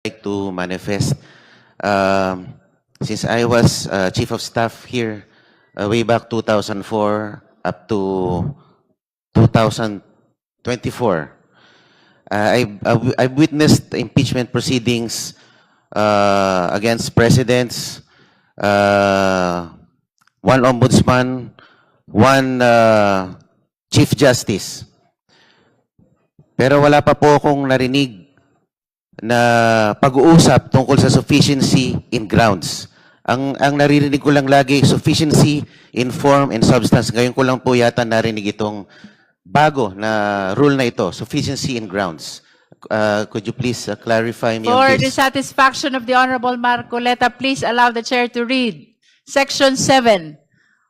like to manifest. Since I was Chief of Staff here way back 2004 up to 2024, I've witnessed impeachment proceedings against presidents, one ombudsman, one Chief Justice. Pero wala pa po akong narinig na pag-uusap tungkol sa sufficiency in grounds. Ang naririnig ko lang lagi, sufficiency in form and substance. Ngayon ko lang po yata narinig itong bago na rule na ito, sufficiency in grounds. Could you please clarify me For on the this? satisfaction of the Honorable Marcoleta, please allow the Chair to read Section 7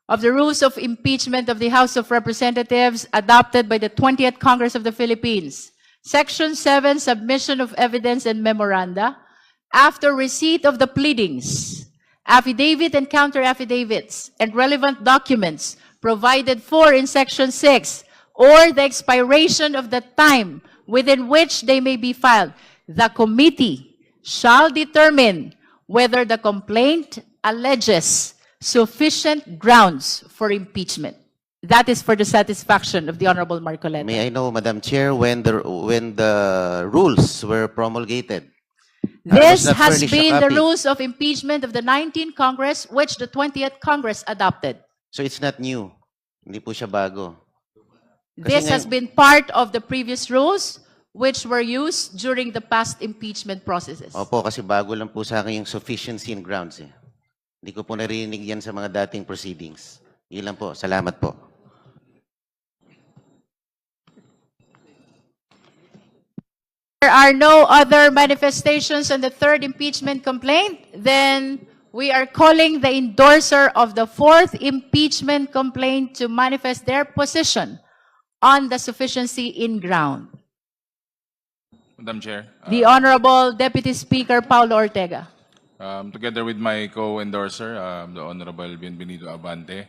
of the Rules of Impeachment of the House of Representatives adopted by the 20th Congress of the Philippines. Section 7, Submission of Evidence and Memoranda. After receipt of the pleadings, affidavit and counter-affidavits, and relevant documents provided for in Section 6, or the expiration of the time within which they may be filed, the committee shall determine whether the complaint alleges sufficient grounds for impeachment. That is for the satisfaction of the Honorable Marcoleta. May I know, Madam Chair, when the rules were promulgated? This was not has furnished a been the copy. rules of impeachment of the 19th Congress, which the 20th Congress adopted. So it's not new. Hindi po siya bago. This has been part of the previous rules, which were used during the past impeachment processes. Opo, kasi bago lang po sa akin yung sufficiency in grounds. Hindi ko po narinig yan sa mga dating proceedings. Yun lang po. Salamat po. There are no other manifestations on the third impeachment complaint, then we are calling the endorser of the fourth impeachment complaint to manifest their position on the sufficiency in ground. Madam Chair, The Honorable Deputy Speaker Paulo Ortega. together with my co-endorser, the Honorable Bienvenido Abante,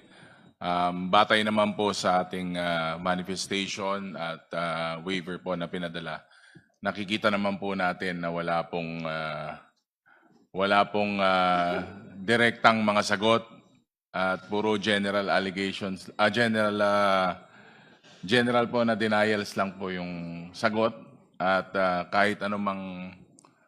batay naman po sa ating manifestation at waiver po na pinadala, nakikita naman po natin na wala pong direktang mga sagot at puro general allegations, general po na denials lang po yung sagot at kahit anumang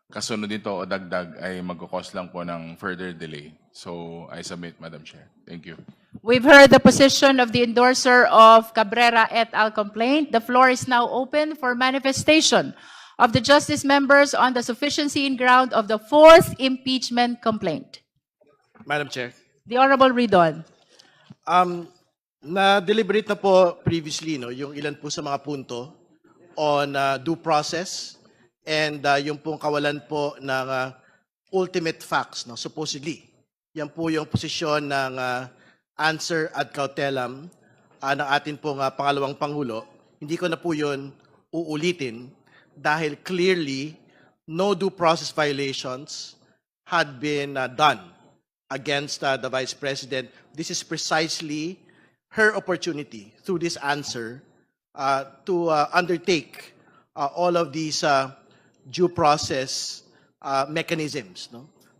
kasunod dito o dagdag ay magkakos lang po ng further delay. So I submit, Madam Chair. Thank you. We've heard the position of the endorser of Cabrera et al. Complaint. The floor is now open for manifestation of the justice members on the sufficiency in ground of the fourth impeachment complaint. Madam Chair, The Honorable Ridon. na-deliberate na po previously yung ilan po sa mga punto on due process and yung pong kawalan po ng ultimate facts, supposedly. Yan po yung posisyon ng answer ad cautelam ng atin pong pangalawang Pangulo. Hindi ko na po yun uulitin dahil clearly no due process violations had been done against the Vice President. This is precisely her opportunity through this answer to undertake all of these due process mechanisms.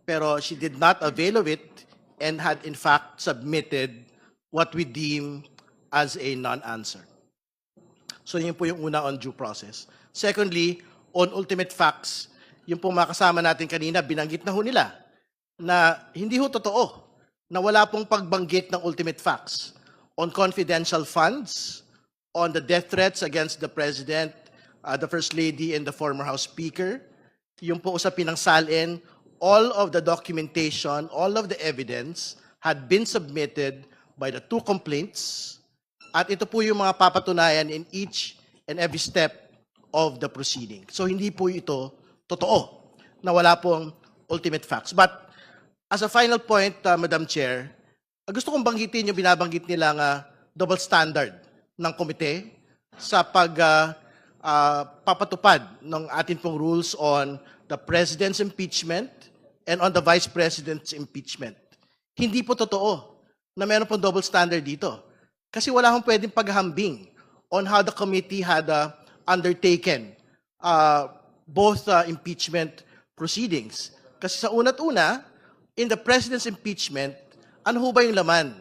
Pero she did not avail of it and had in fact submitted what we deem as a non-answer. So yun po yung una on due process. Secondly, on ultimate facts, yung pong makasama natin kanina, binanggit na ho nila na hindi ho totoo na wala pong pagbanggit ng ultimate facts on confidential funds, on the death threats against the President, the First Lady, and the former House Speaker. Yung po usapin ng SALN, all of the documentation, all of the evidence had been submitted by the two complaints. At ito po yung mga papatunayan in each and every step of the proceeding. So hindi po ito totoo na wala pong ultimate facts. But as a final point, Madam Chair, gusto kong banggitin yung binabanggit nila nga double standard ng komite sa papatupad ng atin pong rules on the President's impeachment and on the Vice President's impeachment. Hindi po totoo na meron pong double standard dito. Kasi wala akong pwedeng paghambing on how the committee had undertaken both impeachment proceedings. Kasi sa una't una, in the President's impeachment, ano ho ba yung laman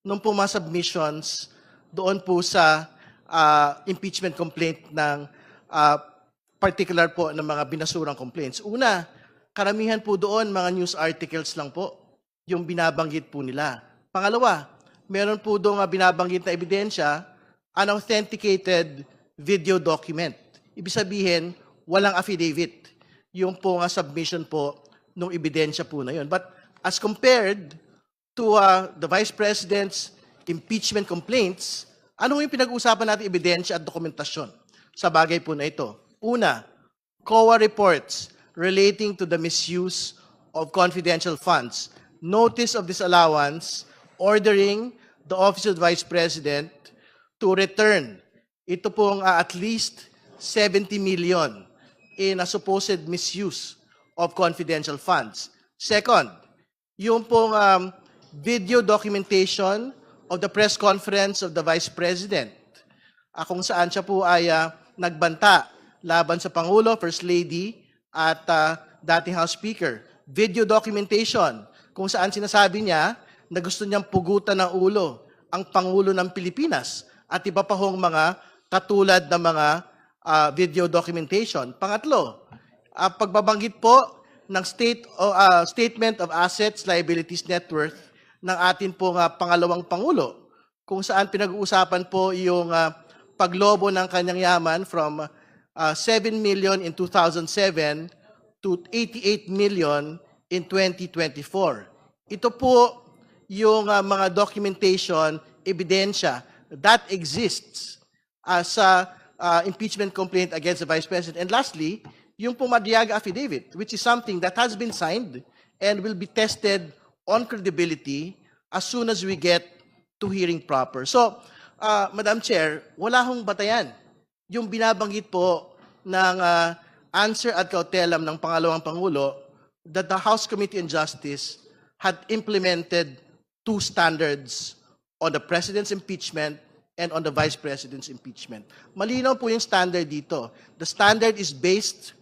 nung po mga submissions doon po sa impeachment complaint ng particular po ng mga binasurang complaints? Una, karamihan po doon mga news articles lang po yung binabanggit po nila. Pangalawa, meron po doon binabanggit na ebidensya, unauthenticated video document. Ibig sabihin, walang affidavit yung po submission po ng ebidensya po na yun. But as compared to the Vice President's impeachment complaints, ano yung pinag-uusapan natin ebidensya at dokumentasyon sa bagay po na ito? Una, COA reports relating to the misuse of confidential funds, notice of disallowance, ordering the Office of the Vice President to return ito pong at least 70 million in a supposed misuse of confidential funds. Second, yung pong video documentation of the press conference of the Vice President, kung saan siya po ay nagbanta laban sa Pangulo, First Lady, at dating House Speaker. Video documentation, kung saan sinasabi niya na gusto niyang pugutan ng ulo ang Pangulo ng Pilipinas at iba pa hong mga katulad ng mga video documentation. Pangatlo, pagbabanggit po ng Statement of Assets, Liabilities, Net Worth ng atin pong pangalawang Pangulo, kung saan pinag-uusapan po yung paglobo ng kanyang yaman from 7 million in 2007 to 88 million in 2024. Ito po yung mga documentation, ebidensya that exists sa impeachment complaint against the Vice President. And lastly, yung Pumadiaga affidavit, which is something that has been signed and will be tested on credibility as soon as we get to hearing proper. So, Madam Chair, wala hong batayan yung binabanggit po ng answer ad cautelam ng pangalawang Pangulo that the House Committee on Justice had implemented two standards on the President's impeachment and on the Vice President's impeachment. Malinaw po yung standard dito. The standard is based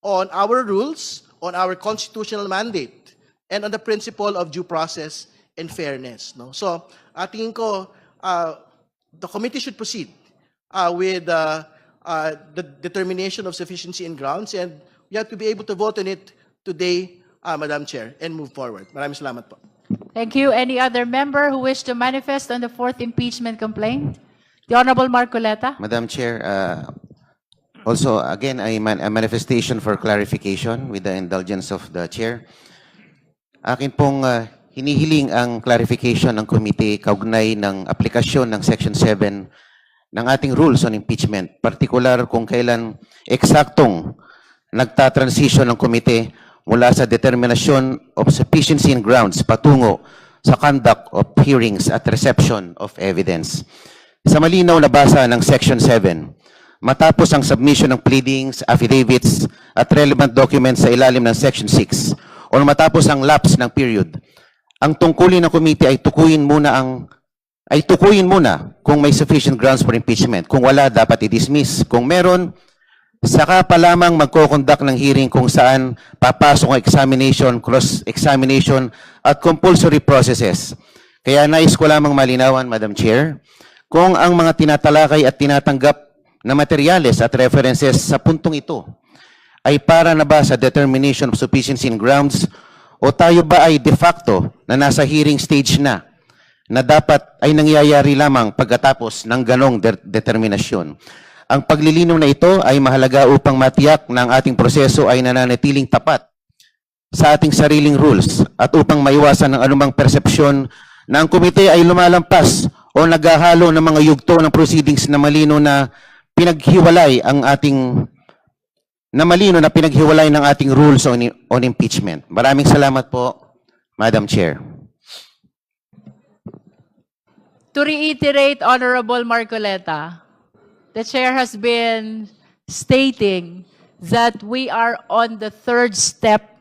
on our rules, on our constitutional mandate, and on the principle of due process and fairness. No? So, tingin ko, the committee should proceed with the determination of sufficiency and grounds, and we have to be able to vote on it today, Madam Chair, and move forward. Maraming salamat po. Thank you. Any other member who wish to manifest on the fourth impeachment complaint? The Honorable Marcoleta. Madam Chair, also, again, a manifestation for clarification with the indulgence of the Chair. Akin pong hinihiling ang clarification ng committee kaugnay ng aplikasyon ng Section 7 ng ating rules on impeachment, particular kung kailan eksaktong nagtatransition ng committee mula sa determination of sufficiency and grounds patungo sa conduct of hearings at reception of evidence. Sa malinaw na basa ng Section 7, matapos ang submission ng pleadings, affidavits, at relevant documents sa ilalim ng Section 6, o matapos ang lapse ng period, ang tungkulin ng committee ay tukuyin muna kung may sufficient grounds for impeachment. Kung wala, dapat i-dismiss. Kung meron, saka pa lamang magko-conduct ng hearing kung saan papasok ang examination, cross-examination, at compulsory processes. Kaya nais ko lamang malinawan, Madam Chair, kung ang mga tinatalakay at tinatanggap na materyales at references sa puntong ito ay para na ba sa determination of sufficiency and grounds o tayo ba ay de facto na nasa hearing stage na dapat ay nangyayari lamang pagkatapos ng ganong determinasyon. Ang paglilinaw na ito ay mahalaga upang matiyak na ang ating proseso ay nananatiling tapat sa ating sariling rules at upang maiwasan ng anumang persepsyon na ang komite ay lumalampas o naghahalo ng mga yugto ng proceedings na malino na pinaghiwalay ng ating rules on impeachment. Maraming salamat po, Madam Chair. To reiterate, Honorable Marcoleta, the Chair has been stating that we are on the third step.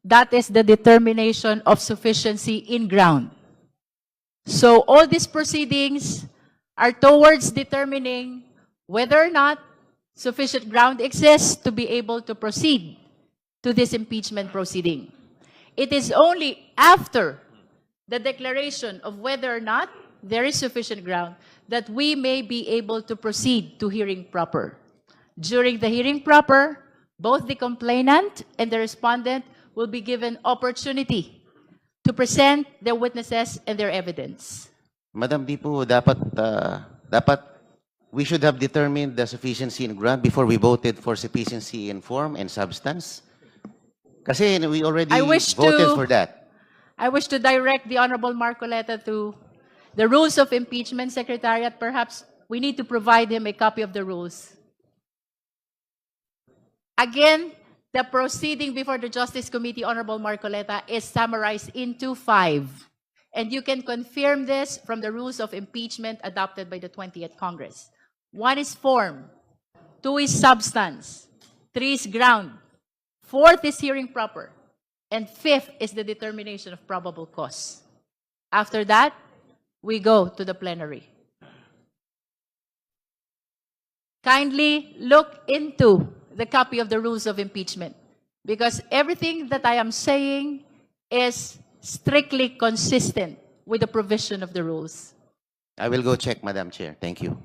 That is the determination of sufficiency in ground. So all these proceedings are towards determining whether or not sufficient ground exists to be able to proceed to this impeachment proceeding. It is only after the declaration of whether or not there is sufficient ground that we may be able to proceed to hearing proper. During the hearing proper, both the complainant and the respondent will be given opportunity to present their witnesses and their evidence. Madam, di po dapat we should have determined the sufficiency in ground before we voted for sufficiency in form and substance. Kasi we already I wish voted to- for that. I wish to direct the Honorable Marcoleta to the rules of impeachment, Secretariat. Perhaps we need to provide him a copy of the rules. Again, the proceeding before the Justice Committee, Honorable Marcoleta, is summarized into 5. And you can confirm this from the rules of impeachment adopted by the 20th Congress. 1 is form, 2 is substance, 3 is ground, 4th is hearing proper, and 5th is the determination of probable cause. After that, we go to the plenary. Kindly look into the copy of the rules of impeachment, because everything that I am saying is strictly consistent with the provision of the rules. I will go check, Madam Chair. Thank you.